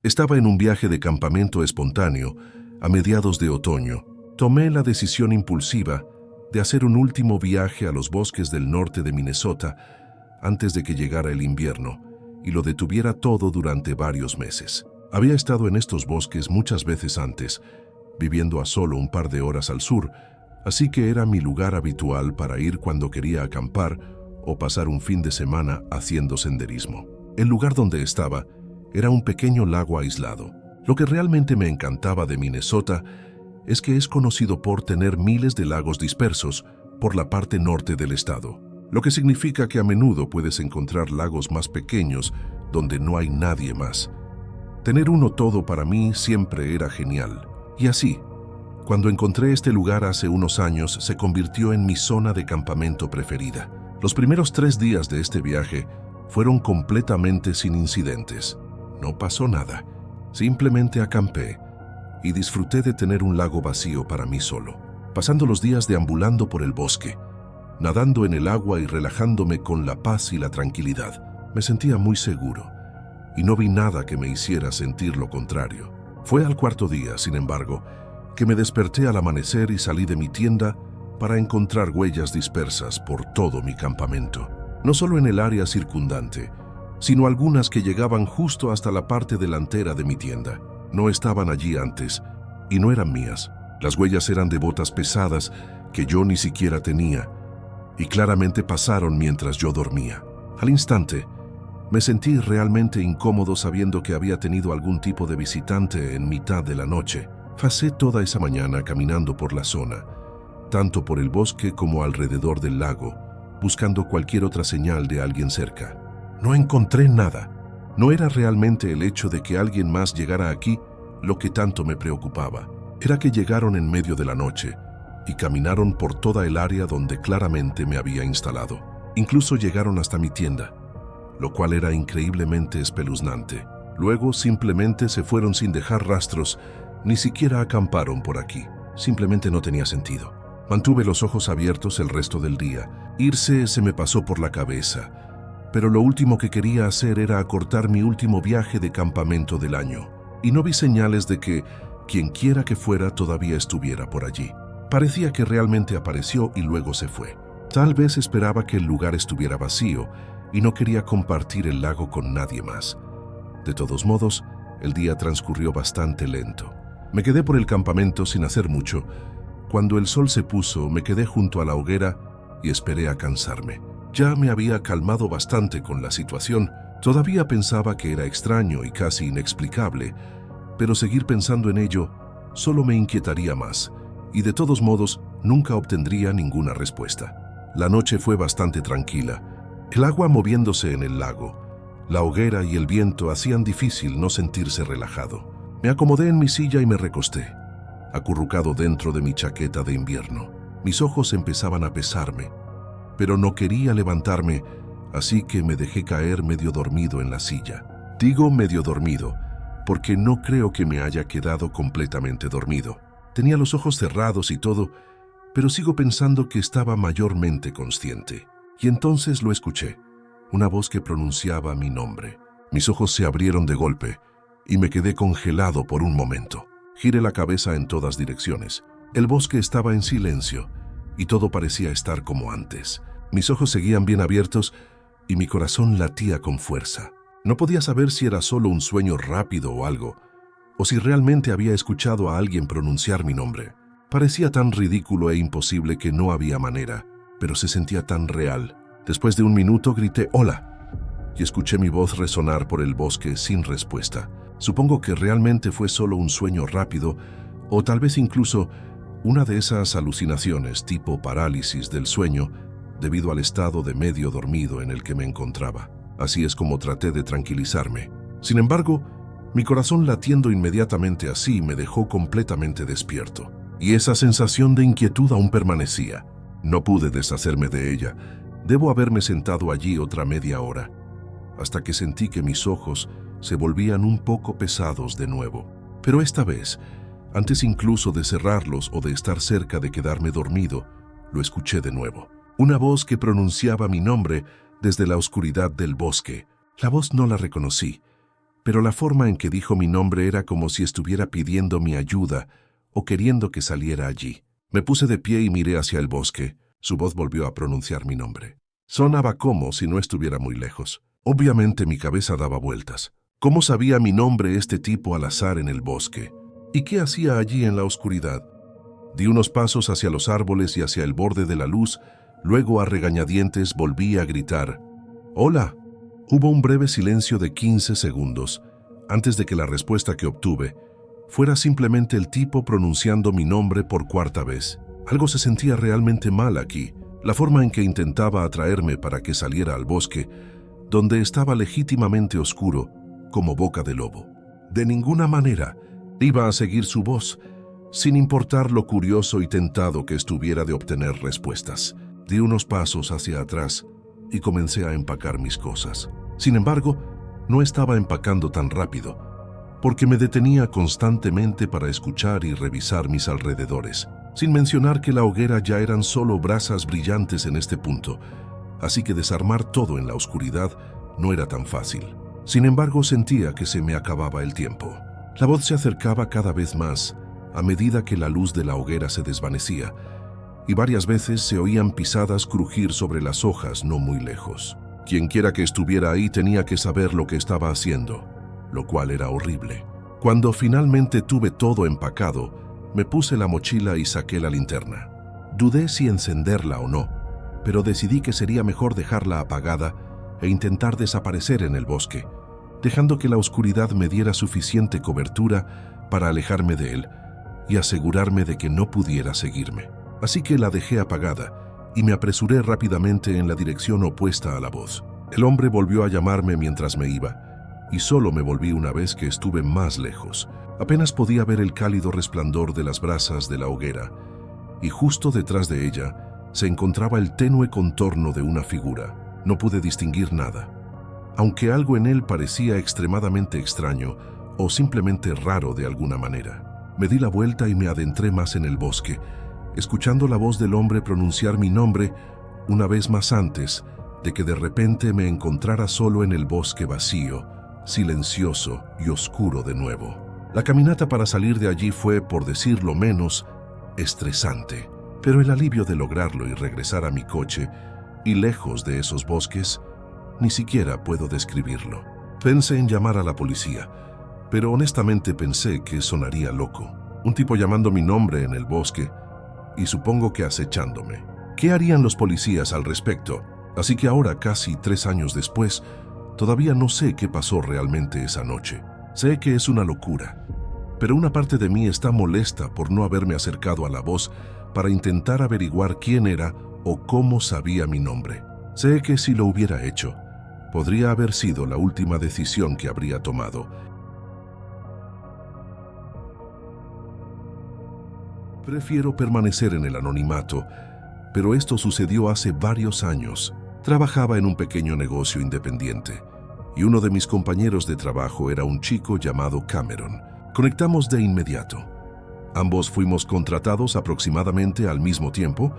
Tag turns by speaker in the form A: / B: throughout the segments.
A: Estaba en un viaje de campamento espontáneo a mediados de otoño. Tomé la decisión impulsiva de hacer un último viaje a los bosques del norte de Minnesota antes de que llegara el invierno y lo detuviera todo durante varios meses. Había estado en estos bosques muchas veces antes, viviendo a solo un par de horas al sur, así que era mi lugar habitual para ir cuando quería acampar o pasar un fin de semana haciendo senderismo. El lugar donde estaba era un pequeño lago aislado. Lo que realmente me encantaba de Minnesota es que es conocido por tener miles de lagos dispersos por la parte norte del estado, lo que significa que a menudo puedes encontrar lagos más pequeños donde no hay nadie más. Tener uno todo para mí siempre era genial. Y así, cuando encontré este lugar hace unos años, se convirtió en mi zona de campamento preferida. Los primeros 3 días de este viaje fueron completamente sin incidentes. No pasó nada. Simplemente acampé y disfruté de tener un lago vacío para mí solo, pasando los días deambulando por el bosque, nadando en el agua y relajándome con la paz y la tranquilidad. Me sentía muy seguro y no vi nada que me hiciera sentir lo contrario. Fue al 4.º día, sin embargo, que me desperté al amanecer y salí de mi tienda para encontrar huellas dispersas por todo mi campamento. No solo en el área circundante, sino algunas que llegaban justo hasta la parte delantera de mi tienda. No estaban allí antes y no eran mías. Las huellas eran de botas pesadas que yo ni siquiera tenía y claramente pasaron mientras yo dormía. Al instante, me sentí realmente incómodo sabiendo que había tenido algún tipo de visitante en mitad de la noche. Pasé toda esa mañana caminando por la zona, tanto por el bosque como alrededor del lago, buscando cualquier otra señal de alguien cerca. No encontré nada. No era realmente el hecho de que alguien más llegara aquí lo que tanto me preocupaba. Era que llegaron en medio de la noche y caminaron por toda el área donde claramente me había instalado. Incluso llegaron hasta mi tienda, lo cual era increíblemente espeluznante. Luego simplemente se fueron sin dejar rastros, ni siquiera acamparon por aquí. Simplemente no tenía sentido. Mantuve los ojos abiertos el resto del día. Irse se me pasó por la cabeza, pero lo último que quería hacer era acortar mi último viaje de campamento del año. Y no vi señales de que quien quiera que fuera todavía estuviera por allí. Parecía que realmente apareció y luego se fue. Tal vez esperaba que el lugar estuviera vacío y no quería compartir el lago con nadie más. De todos modos, el día transcurrió bastante lento. Me quedé por el campamento sin hacer mucho. Cuando el sol se puso, me quedé junto a la hoguera y esperé a cansarme. Ya me había calmado bastante con la situación. Todavía pensaba que era extraño y casi inexplicable, pero seguir pensando en ello solo me inquietaría más, y de todos modos nunca obtendría ninguna respuesta. La noche fue bastante tranquila. El agua moviéndose en el lago, la hoguera y el viento hacían difícil no sentirse relajado. Me acomodé en mi silla y me recosté, acurrucado dentro de mi chaqueta de invierno. Mis ojos empezaban a pesarme, pero no quería levantarme, así que me dejé caer medio dormido en la silla. Digo medio dormido, porque no creo que me haya quedado completamente dormido. Tenía los ojos cerrados y todo, pero sigo pensando que estaba mayormente consciente. Y entonces lo escuché, una voz que pronunciaba mi nombre. Mis ojos se abrieron de golpe y me quedé congelado por un momento. Giré la cabeza en todas direcciones. El bosque estaba en silencio y todo parecía estar como antes. Mis ojos seguían bien abiertos y mi corazón latía con fuerza. No podía saber si era solo un sueño rápido o algo, o si realmente había escuchado a alguien pronunciar mi nombre. Parecía tan ridículo e imposible que no había manera, pero se sentía tan real. Después de un minuto grité «¡Hola!» y escuché mi voz resonar por el bosque sin respuesta. Supongo que realmente fue solo un sueño rápido, o tal vez incluso una de esas alucinaciones tipo parálisis del sueño debido al estado de medio dormido en el que me encontraba. Así es como traté de tranquilizarme. Sin embargo, mi corazón latiendo inmediatamente así me dejó completamente despierto, y esa sensación de inquietud aún permanecía. No pude deshacerme de ella. Debo haberme sentado allí otra media hora, hasta que sentí que mis ojos se volvían un poco pesados de nuevo. Pero esta vez, antes incluso de cerrarlos o de estar cerca de quedarme dormido, lo escuché de nuevo. Una voz que pronunciaba mi nombre desde la oscuridad del bosque. La voz no la reconocí, pero la forma en que dijo mi nombre era como si estuviera pidiendo mi ayuda o queriendo que saliera allí. Me puse de pie y miré hacia el bosque. Su voz volvió a pronunciar mi nombre. Sonaba como si no estuviera muy lejos. Obviamente mi cabeza daba vueltas. ¿Cómo sabía mi nombre este tipo al azar en el bosque? ¿Y qué hacía allí en la oscuridad? Di unos pasos hacia los árboles y hacia el borde de la luz. Luego, a regañadientes, volví a gritar: «¡Hola!». Hubo un breve silencio de 15 segundos, antes de que la respuesta que obtuve fuera simplemente el tipo pronunciando mi nombre por cuarta vez. Algo se sentía realmente mal aquí. La forma en que intentaba atraerme para que saliera al bosque, donde estaba legítimamente oscuro, como boca de lobo. De ninguna manera iba a seguir su voz, sin importar lo curioso y tentado que estuviera de obtener respuestas. Di unos pasos hacia atrás y comencé a empacar mis cosas. Sin embargo, no estaba empacando tan rápido, porque me detenía constantemente para escuchar y revisar mis alrededores, sin mencionar que la hoguera ya eran solo brasas brillantes en este punto, así que desarmar todo en la oscuridad no era tan fácil. Sin embargo, sentía que se me acababa el tiempo. La voz se acercaba cada vez más a medida que la luz de la hoguera se desvanecía, y varias veces se oían pisadas crujir sobre las hojas no muy lejos. Quienquiera que estuviera ahí tenía que saber lo que estaba haciendo, lo cual era horrible. Cuando finalmente tuve todo empacado, me puse la mochila y saqué la linterna. Dudé si encenderla o no, pero decidí que sería mejor dejarla apagada e intentar desaparecer en el bosque, dejando que la oscuridad me diera suficiente cobertura para alejarme de él y asegurarme de que no pudiera seguirme. Así que la dejé apagada y me apresuré rápidamente en la dirección opuesta a la voz. El hombre volvió a llamarme mientras me iba, y solo me volví una vez que estuve más lejos. Apenas podía ver el cálido resplandor de las brasas de la hoguera, y justo detrás de ella se encontraba el tenue contorno de una figura. No pude distinguir nada, aunque algo en él parecía extremadamente extraño o simplemente raro de alguna manera. Me di la vuelta y me adentré más en el bosque, escuchando la voz del hombre pronunciar mi nombre una vez más antes de que de repente me encontrara solo en el bosque vacío, silencioso y oscuro de nuevo. La caminata para salir de allí fue, por decirlo menos, estresante, pero el alivio de lograrlo y regresar a mi coche y lejos de esos bosques, ni siquiera puedo describirlo. Pensé en llamar a la policía, pero honestamente pensé que sonaría loco. Un tipo llamando mi nombre en el bosque, y supongo que acechándome. ¿Qué harían los policías al respecto? Así que ahora, casi 3 años después, todavía no sé qué pasó realmente esa noche. Sé que es una locura, pero una parte de mí está molesta por no haberme acercado a la voz para intentar averiguar quién era o cómo sabía mi nombre. Sé que si lo hubiera hecho, podría haber sido la última decisión que habría tomado. Prefiero permanecer en el anonimato, pero esto sucedió hace varios años. Trabajaba en un pequeño negocio independiente, y uno de mis compañeros de trabajo era un chico llamado Cameron. Conectamos de inmediato. Ambos fuimos contratados aproximadamente al mismo tiempo,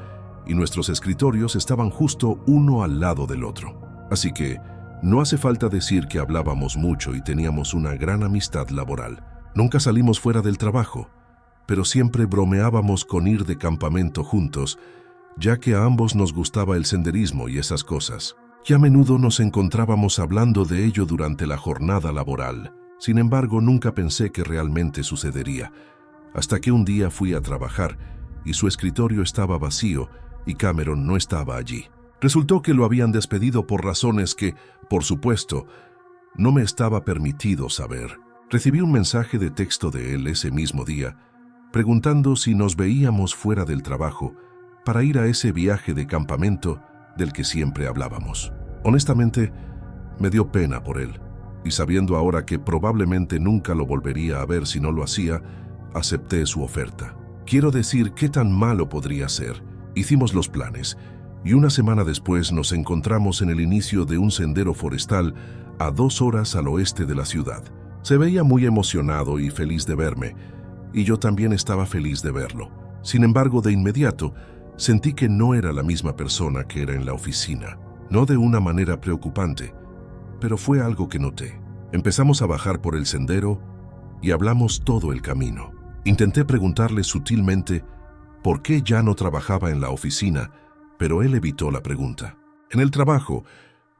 A: y nuestros escritorios estaban justo uno al lado del otro. Así que no hace falta decir que hablábamos mucho y teníamos una gran amistad laboral. Nunca salimos fuera del trabajo, pero siempre bromeábamos con ir de campamento juntos, ya que a ambos nos gustaba el senderismo y esas cosas. Y a menudo nos encontrábamos hablando de ello durante la jornada laboral. Sin embargo, nunca pensé que realmente sucedería, hasta que un día fui a trabajar y su escritorio estaba vacío y Cameron no estaba allí. Resultó que lo habían despedido por razones que, por supuesto, no me estaba permitido saber. Recibí un mensaje de texto de él ese mismo día, preguntando si nos veíamos fuera del trabajo para ir a ese viaje de campamento del que siempre hablábamos. Honestamente, me dio pena por él, y sabiendo ahora que probablemente nunca lo volvería a ver si no lo hacía, acepté su oferta. Quiero decir, ¿qué tan malo podría ser? Hicimos los planes, y una semana después nos encontramos en el inicio de un sendero forestal a 2 horas al oeste de la ciudad. Se veía muy emocionado y feliz de verme, y yo también estaba feliz de verlo. Sin embargo, de inmediato, sentí que no era la misma persona que era en la oficina. No de una manera preocupante, pero fue algo que noté. Empezamos a bajar por el sendero y hablamos todo el camino. Intenté preguntarle sutilmente por qué ya no trabajaba en la oficina, pero él evitó la pregunta. En el trabajo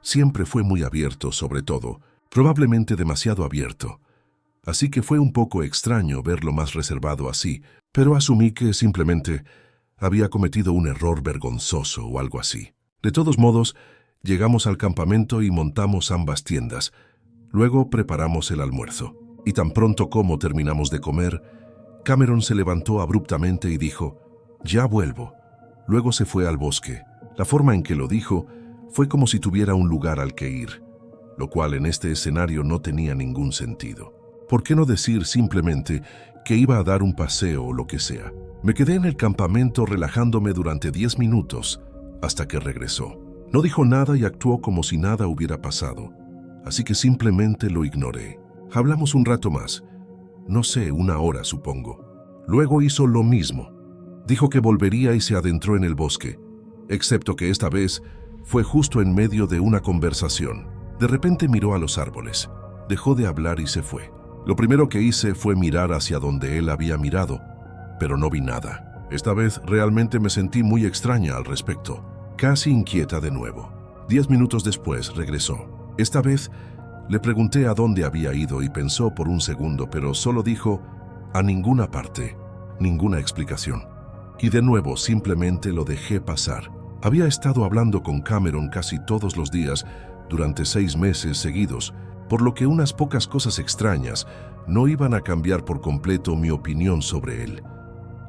A: siempre fue muy abierto, sobre todo, probablemente demasiado abierto. Así que fue un poco extraño verlo más reservado así, pero asumí que simplemente había cometido un error vergonzoso o algo así. De todos modos, llegamos al campamento y montamos ambas tiendas. Luego preparamos el almuerzo. Y tan pronto como terminamos de comer, Cameron se levantó abruptamente y dijo, «Ya vuelvo». Luego se fue al bosque. La forma en que lo dijo fue como si tuviera un lugar al que ir, lo cual en este escenario no tenía ningún sentido. ¿Por qué no decir simplemente que iba a dar un paseo o lo que sea? Me quedé en el campamento relajándome durante 10 minutos hasta que regresó. No dijo nada y actuó como si nada hubiera pasado, así que simplemente lo ignoré. Hablamos un rato más, no sé, 1 hora supongo. Luego hizo lo mismo. Dijo que volvería y se adentró en el bosque, excepto que esta vez fue justo en medio de una conversación. De repente miró a los árboles, dejó de hablar y se fue. Lo primero que hice fue mirar hacia donde él había mirado, pero no vi nada. Esta vez realmente me sentí muy extraña al respecto, casi inquieta de nuevo. 10 minutos después regresó. Esta vez le pregunté a dónde había ido y pensó por un segundo, pero solo dijo, «A ninguna parte», ninguna explicación. Y de nuevo simplemente lo dejé pasar. Había estado hablando con Cameron casi todos los días durante 6 meses seguidos, por lo que unas pocas cosas extrañas no iban a cambiar por completo mi opinión sobre él.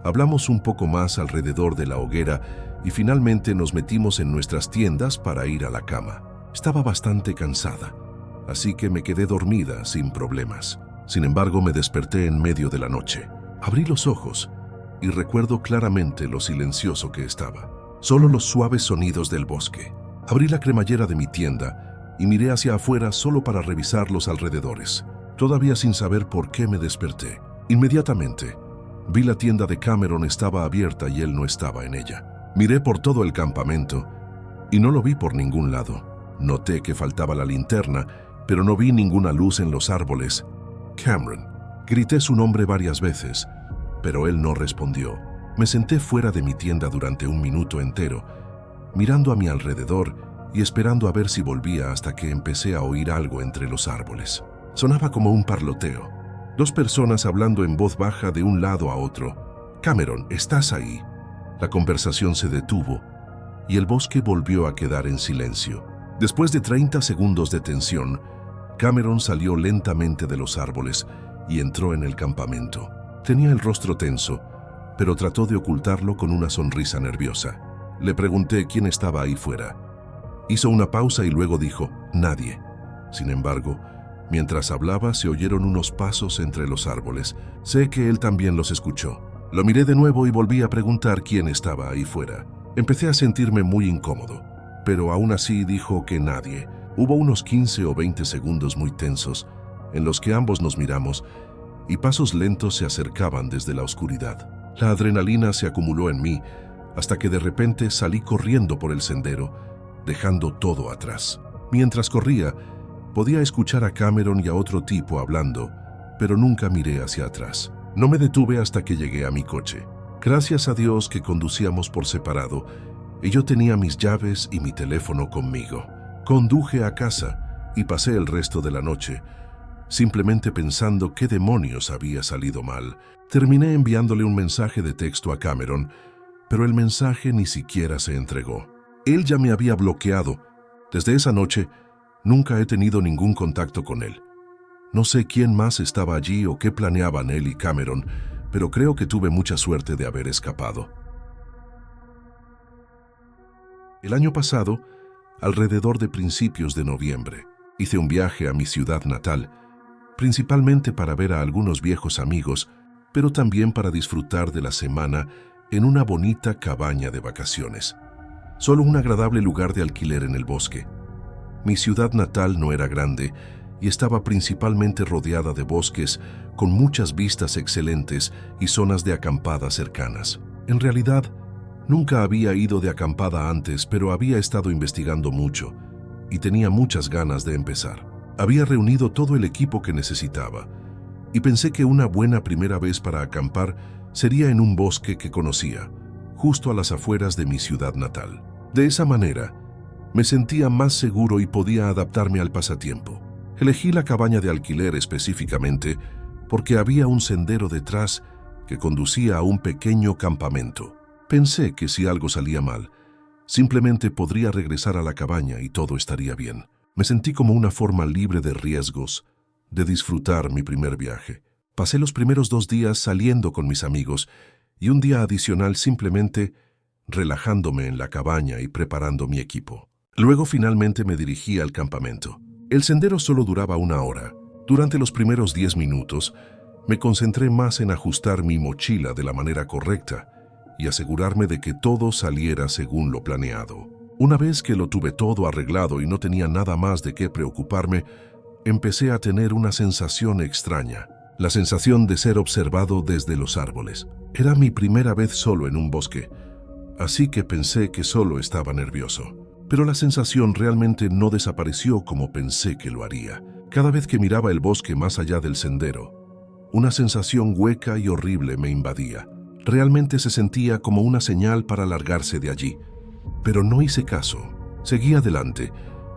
A: Hablamos un poco más alrededor de la hoguera y finalmente nos metimos en nuestras tiendas para ir a la cama. Estaba bastante cansada, así que me quedé dormida sin problemas. Sin embargo, me desperté en medio de la noche. Abrí los ojos y recuerdo claramente lo silencioso que estaba. Solo los suaves sonidos del bosque. Abrí la cremallera de mi tienda y miré hacia afuera solo para revisar los alrededores, todavía sin saber por qué me desperté. Inmediatamente, vi la tienda de Cameron estaba abierta y él no estaba en ella. Miré por todo el campamento y no lo vi por ningún lado. Noté que faltaba la linterna, pero no vi ninguna luz en los árboles. «Cameron». Grité su nombre varias veces, pero él no respondió. Me senté fuera de mi tienda durante 1 minuto entero, mirando a mi alrededor y esperando a ver si volvía hasta que empecé a oír algo entre los árboles. Sonaba como un parloteo. 2 personas hablando en voz baja de un lado a otro. «Cameron, ¿estás ahí?». La conversación se detuvo y el bosque volvió a quedar en silencio. Después de 30 segundos de tensión, Cameron salió lentamente de los árboles y entró en el campamento. Tenía el rostro tenso, pero trató de ocultarlo con una sonrisa nerviosa. Le pregunté quién estaba ahí fuera. Hizo una pausa y luego dijo, «Nadie». Sin embargo, mientras hablaba se oyeron unos pasos entre los árboles. Sé que él también los escuchó. Lo miré de nuevo y volví a preguntar quién estaba ahí fuera. Empecé a sentirme muy incómodo, pero aún así dijo que nadie. Hubo unos 15 o 20 segundos muy tensos, en los que ambos nos miramos, y pasos lentos se acercaban desde la oscuridad. La adrenalina se acumuló en mí, hasta que de repente salí corriendo por el sendero, dejando todo atrás. Mientras corría, podía escuchar a Cameron y a otro tipo hablando, pero nunca miré hacia atrás. No me detuve hasta que llegué a mi coche. Gracias a Dios que conducíamos por separado, y yo tenía mis llaves y mi teléfono conmigo. Conduje a casa y pasé el resto de la noche, simplemente pensando qué demonios había salido mal. Terminé enviándole un mensaje de texto a Cameron, pero el mensaje ni siquiera se entregó. Él ya me había bloqueado. Desde esa noche, nunca he tenido ningún contacto con él. No sé quién más estaba allí o qué planeaban él y Cameron, pero creo que tuve mucha suerte de haber escapado. El año pasado, alrededor de principios de noviembre, hice un viaje a mi ciudad natal, principalmente para ver a algunos viejos amigos, pero también para disfrutar de la semana en una bonita cabaña de vacaciones. Solo un agradable lugar de alquiler en el bosque. Mi ciudad natal no era grande y estaba principalmente rodeada de bosques con muchas vistas excelentes y zonas de acampada cercanas. En realidad, nunca había ido de acampada antes, pero había estado investigando mucho y tenía muchas ganas de empezar. Había reunido todo el equipo que necesitaba y pensé que una buena primera vez para acampar sería en un bosque que conocía, justo a las afueras de mi ciudad natal. De esa manera, me sentía más seguro y podía adaptarme al pasatiempo. Elegí la cabaña de alquiler específicamente porque había un sendero detrás que conducía a un pequeño campamento. Pensé que si algo salía mal, simplemente podría regresar a la cabaña y todo estaría bien. Me sentí como una forma libre de riesgos, de disfrutar mi primer viaje. Pasé los primeros 2 días saliendo con mis amigos y un día adicional simplemente relajándome en la cabaña y preparando mi equipo. Luego finalmente me dirigí al campamento. El sendero solo duraba 1 hora. Durante los primeros 10 minutos, me concentré más en ajustar mi mochila de la manera correcta y asegurarme de que todo saliera según lo planeado. Una vez que lo tuve todo arreglado y no tenía nada más de qué preocuparme, empecé a tener una sensación extraña, la sensación de ser observado desde los árboles. Era mi primera vez solo en un bosque, así que pensé que solo estaba nervioso. Pero la sensación realmente no desapareció como pensé que lo haría. Cada vez que miraba el bosque más allá del sendero, una sensación hueca y horrible me invadía. Realmente se sentía como una señal para largarse de allí. Pero no hice caso. Seguí adelante,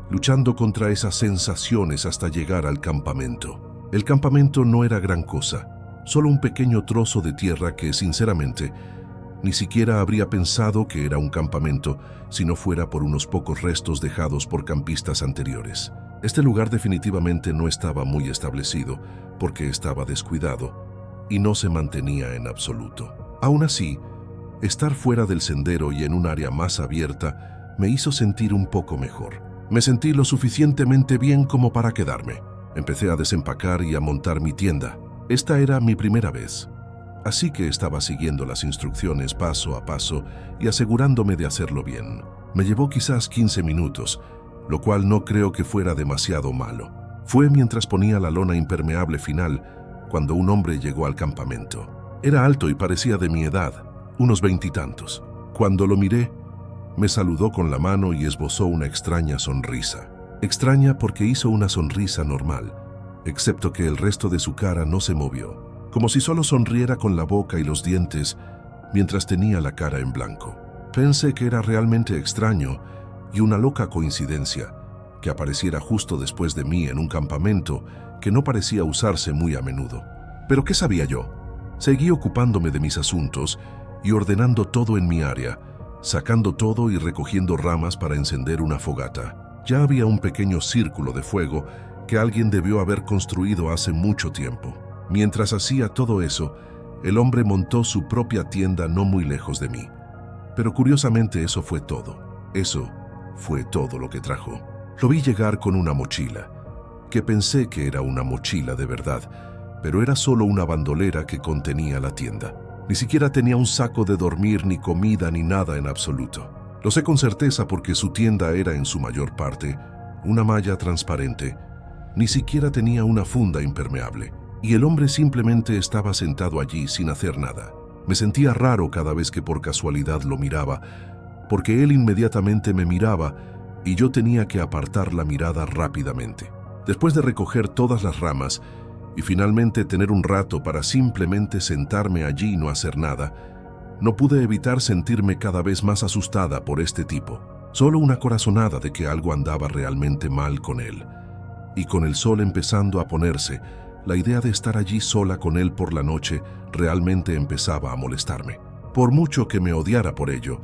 A: luchando contra esas sensaciones hasta llegar al campamento. El campamento no era gran cosa, solo un pequeño trozo de tierra que, sinceramente, ni siquiera habría pensado que era un campamento si no fuera por unos pocos restos dejados por campistas anteriores. Este lugar definitivamente no estaba muy establecido porque estaba descuidado y no se mantenía en absoluto. Aún así, estar fuera del sendero y en un área más abierta me hizo sentir un poco mejor. Me sentí lo suficientemente bien como para quedarme. Empecé a desempacar y a montar mi tienda. Esta era mi primera vez. Así que estaba siguiendo las instrucciones paso a paso y asegurándome de hacerlo bien. Me llevó quizás 15 minutos, lo cual no creo que fuera demasiado malo. Fue mientras ponía la lona impermeable final cuando un hombre llegó al campamento. Era alto y parecía de mi edad, unos 20 y tantos. Cuando lo miré, me saludó con la mano y esbozó una extraña sonrisa. Extraña porque hizo una sonrisa normal, excepto que el resto de su cara no se movió, como si solo sonriera con la boca y los dientes mientras tenía la cara en blanco. Pensé que era realmente extraño y una loca coincidencia que apareciera justo después de mí en un campamento que no parecía usarse muy a menudo. ¿Pero qué sabía yo? Seguí ocupándome de mis asuntos y ordenando todo en mi área, sacando todo y recogiendo ramas para encender una fogata. Ya había un pequeño círculo de fuego que alguien debió haber construido hace mucho tiempo. Mientras hacía todo eso, el hombre montó su propia tienda no muy lejos de mí. Pero curiosamente eso fue todo. Eso fue todo lo que trajo. Lo vi llegar con una mochila, que pensé que era una mochila de verdad, pero era solo una bandolera que contenía la tienda. Ni siquiera tenía un saco de dormir, ni comida, ni nada en absoluto. Lo sé con certeza porque su tienda era en su mayor parte una malla transparente. Ni siquiera tenía una funda impermeable. Y el hombre simplemente estaba sentado allí sin hacer nada. Me sentía raro cada vez que por casualidad lo miraba, porque él inmediatamente me miraba y yo tenía que apartar la mirada rápidamente. Después de recoger todas las ramas y finalmente tener un rato para simplemente sentarme allí y no hacer nada, no pude evitar sentirme cada vez más asustada por este tipo. Solo una corazonada de que algo andaba realmente mal con él. Y con el sol empezando a ponerse, la idea de estar allí sola con él por la noche realmente empezaba a molestarme. Por mucho que me odiara por ello,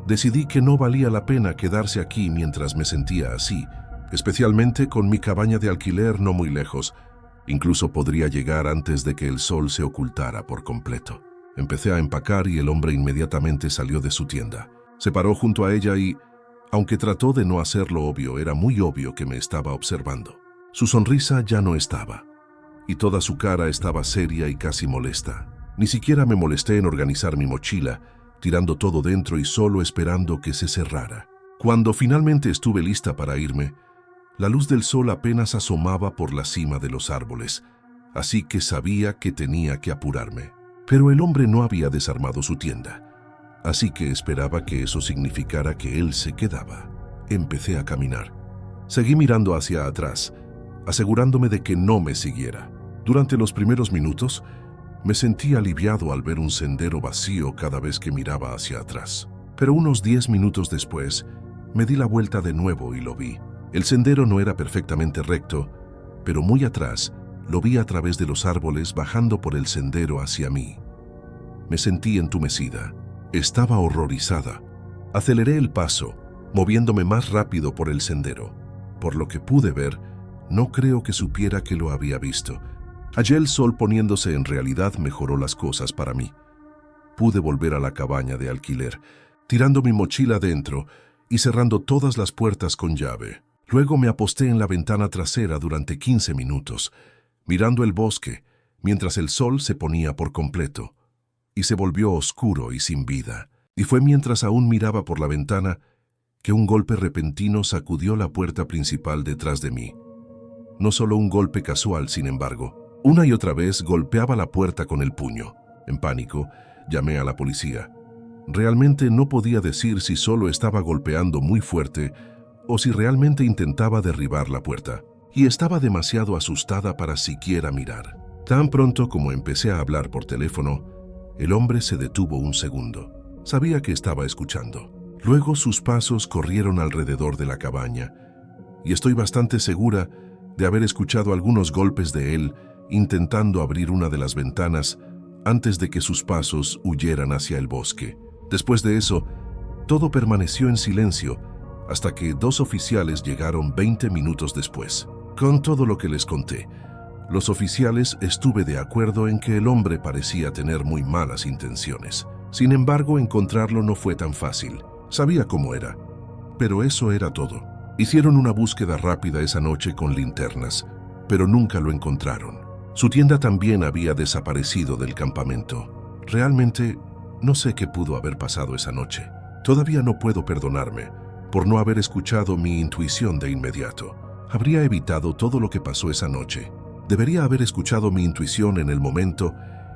A: decidí que no valía la pena quedarse aquí mientras me sentía así, especialmente con mi cabaña de alquiler no muy lejos. Incluso podría llegar antes de que el sol se ocultara por completo. Empecé a empacar y el hombre inmediatamente salió de su tienda. Se paró junto a ella y, aunque trató de no hacerlo obvio, era muy obvio que me estaba observando. Su sonrisa ya no estaba, y toda su cara estaba seria y casi molesta. Ni siquiera me molesté en organizar mi mochila, tirando todo dentro y solo esperando que se cerrara. Cuando finalmente estuve lista para irme, la luz del sol apenas asomaba por la cima de los árboles, así que sabía que tenía que apurarme. Pero el hombre no había desarmado su tienda, así que esperaba que eso significara que él se quedaba. Empecé a caminar. Seguí mirando hacia atrás, asegurándome de que no me siguiera. Durante los primeros minutos, me sentí aliviado al ver un sendero vacío cada vez que miraba hacia atrás. Pero unos 10 minutos después, me di la vuelta de nuevo y lo vi. El sendero no era perfectamente recto, pero muy atrás lo vi a través de los árboles bajando por el sendero hacia mí. Me sentí entumecida. Estaba horrorizada. Aceleré el paso, moviéndome más rápido por el sendero. Por lo que pude ver, no creo que supiera que lo había visto. Allí el sol poniéndose en realidad mejoró las cosas para mí. Pude volver a la cabaña de alquiler, tirando mi mochila dentro y cerrando todas las puertas con llave. Luego me aposté en la ventana trasera durante 15 minutos, mirando el bosque, mientras el sol se ponía por completo, y se volvió oscuro y sin vida. Y fue mientras aún miraba por la ventana que un golpe repentino sacudió la puerta principal detrás de mí. No solo un golpe casual, sin embargo. Una y otra vez golpeaba la puerta con el puño. En pánico, llamé a la policía. Realmente no podía decir si solo estaba golpeando muy fuerte o si realmente intentaba derribar la puerta. Y estaba demasiado asustada para siquiera mirar. Tan pronto como empecé a hablar por teléfono, el hombre se detuvo un segundo. Sabía que estaba escuchando. Luego sus pasos corrieron alrededor de la cabaña, y estoy bastante segura de haber escuchado algunos golpes de él intentando abrir una de las ventanas antes de que sus pasos huyeran hacia el bosque. Después de eso, todo permaneció en silencio hasta que 2 oficiales llegaron 20 minutos después. Con todo lo que les conté, los oficiales estuve de acuerdo en que el hombre parecía tener muy malas intenciones. Sin embargo, encontrarlo no fue tan fácil. Sabía cómo era, pero eso era todo. Hicieron una búsqueda rápida esa noche con linternas, pero nunca lo encontraron. Su tienda también había desaparecido del campamento. Realmente, no sé qué pudo haber pasado esa noche. Todavía no puedo perdonarme por no haber escuchado mi intuición de inmediato. Habría evitado todo lo que pasó esa noche. Debería haber escuchado mi intuición en el momento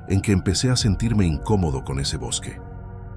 A: en que empecé a sentirme incómodo con ese bosque.